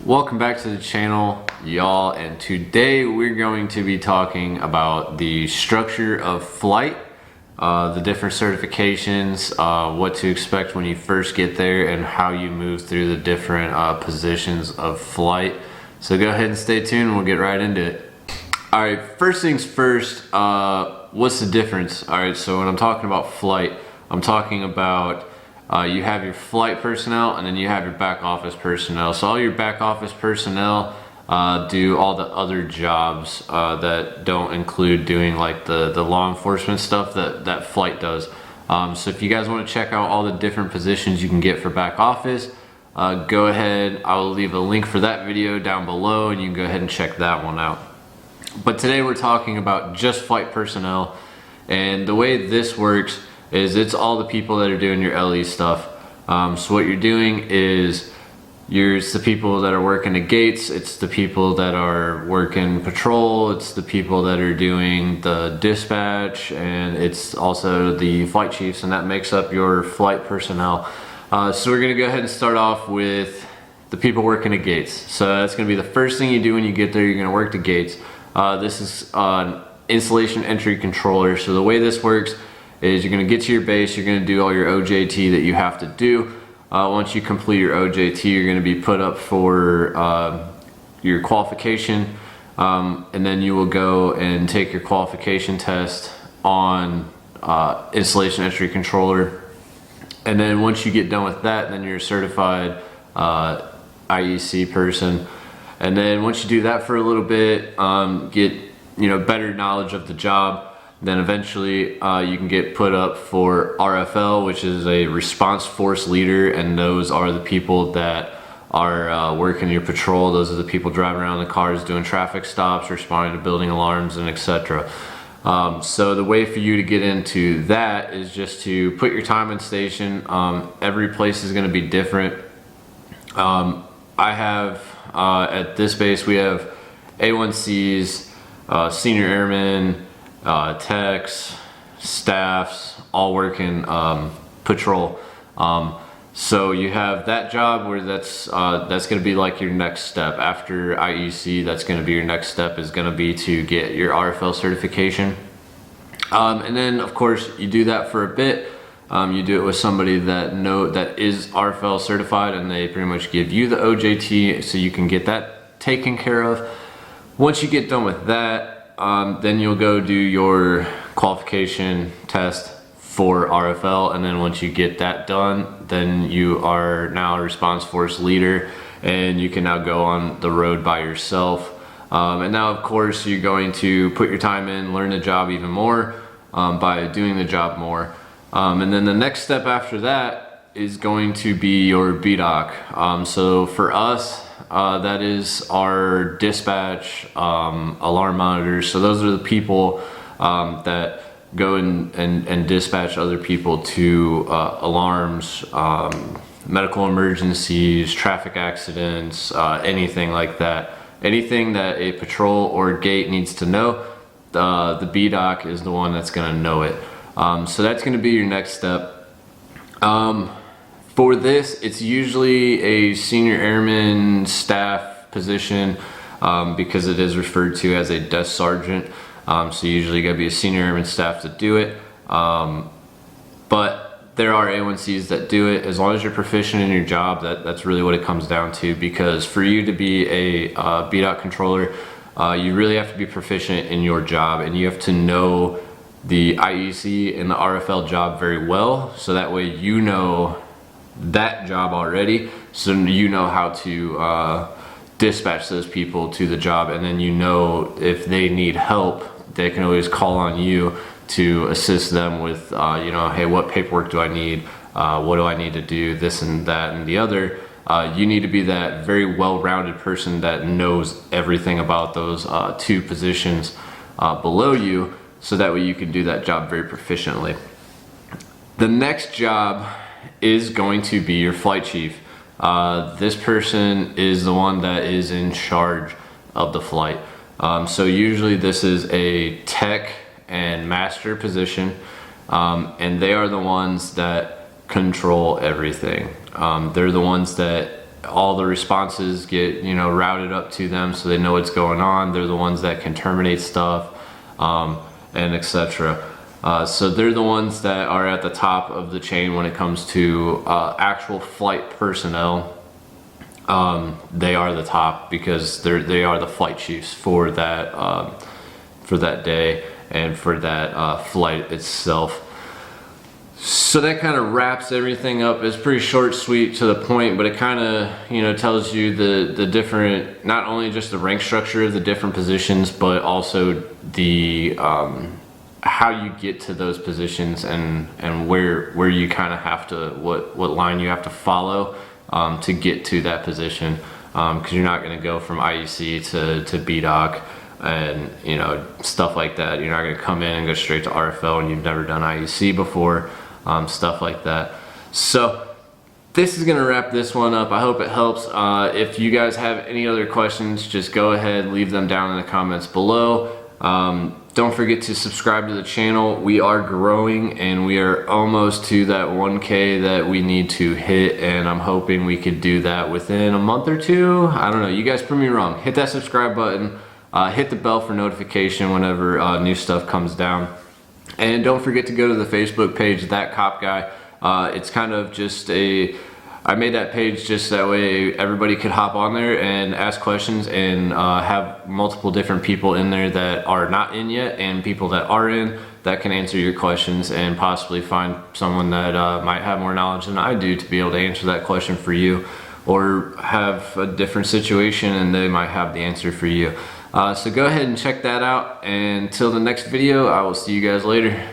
Welcome back to the channel, y'all, and today we're going to be talking about the structure of flight, the different certifications, what to expect when you first get there, and how you move through the different positions of flight. So go ahead and stay tuned and we'll get right into it. Alright, first things first, what's the difference? Alright, so when I'm talking about flight, I'm talking about you have your flight personnel and then you have your back office personnel. So all your back office personnel do all the other jobs that don't include doing like the law enforcement stuff that flight does. So if you guys want to check out all the different positions you can get for back office, go ahead. I will leave a link for that video down below and you can go ahead and check that one out. But today we're talking about just flight personnel, and the way this works is it's all the people that are doing your LE stuff. So what you're doing is it's the people that are working the gates, it's the people that are working patrol, it's the people that are doing the dispatch, and it's also the flight chiefs, and that makes up your flight personnel. So we're gonna go ahead and start off with the people working the gates. So that's gonna be the first thing you do when you get there. You're gonna work the gates. This is an installation entry controller. So the way this works is you're going to get to your base, you're going to do all your OJT that you have to do. Once you complete your OJT, you're going to be put up for your qualification, and then you will go and take your qualification test on installation entry controller. And then once you get done with that, then you're a certified IEC person. And then once you do that for a little bit, get better knowledge of the job, then eventually you can get put up for RFL, which is a response force leader, and those are the people that are working your patrol. Those are the people driving around the cars doing traffic stops, responding to building alarms, and etc. So the way for you to get into that is just to put your time in station. Every place is going to be different. I have at this base we have A1Cs, senior airmen, techs, staffs, all working patrol. So you have that job where that's going to be like your next step after IEC. That's going to be your next step, is going to be to get your RFL certification. And then of course you do that for a bit. You do it with somebody that is RFL certified, and they pretty much give you the OJT so you can get that taken care of. Once you get done with that, then you'll go do your qualification test for RFL, and then once you get that done, then you are now a response force leader, and you can now go on the road by yourself. And now of course you're going to put your time in, learn the job even more by doing the job more. And then the next step after that is going to be your BDOC. So for us, that is our dispatch alarm monitors. So those are the people that go and dispatch other people to alarms, medical emergencies, traffic accidents, anything like that. Anything that a patrol or gate needs to know, the BDOC is the one that's going to know it. So that's going to be your next step. For this, it's usually a senior airman staff position, because it is referred to as a desk sergeant. So usually you gotta be a senior airman staff to do it. But there are A1Cs that do it. As long as you're proficient in your job, that's really what it comes down to, because for you to be a BDOC controller, you really have to be proficient in your job, and you have to know the IEC and the RFL job very well, so that way you know that job already, so you know how to dispatch those people to the job, and then you know if they need help, they can always call on you to assist them with hey, what paperwork do I need, what do I need to do, this and that and the other. You need to be that very well-rounded person that knows everything about those two positions below you, so that way you can do that job very proficiently. The next job is going to be your flight chief. This person is the one that is in charge of the flight. So usually this is a tech and master position, and they are the ones that control everything. They're the ones that all the responses get, you know, routed up to them so they know what's going on. They're the ones that can terminate stuff, and etc. So they're the ones that are at the top of the chain when it comes to actual flight personnel. They are the top because they are the flight chiefs for that day and for that flight itself. So that kind of wraps everything up. It's pretty short, sweet, to the point, but it kind of, you know, tells you the different, not only just the rank structure of the different positions, but also the how you get to those positions and where you kind of have to, what line you have to follow to get to that position, because you're not going to go from IEC to BDOC and, you know, stuff like that. You're not going to come in and go straight to RFL and you've never done IEC before, stuff like that. So this is going to wrap this one up. I hope it helps. If you guys have any other questions, just go ahead, leave them down in the comments below. Don't forget to subscribe to the channel. We are growing and we are almost to that 1K that we need to hit, and I'm hoping we could do that within a month or two. I don't know, you guys prove me wrong. Hit that subscribe button, hit the bell for notification whenever new stuff comes down, and don't forget to go to the Facebook page, That Cop Guy. It's kind of just I made that page just that way everybody could hop on there and ask questions, and have multiple different people in there that are not in yet and people that are in that can answer your questions, and possibly find someone that might have more knowledge than I do to be able to answer that question for you, or have a different situation and they might have the answer for you. So go ahead and check that out, and until the next video, I will see you guys later.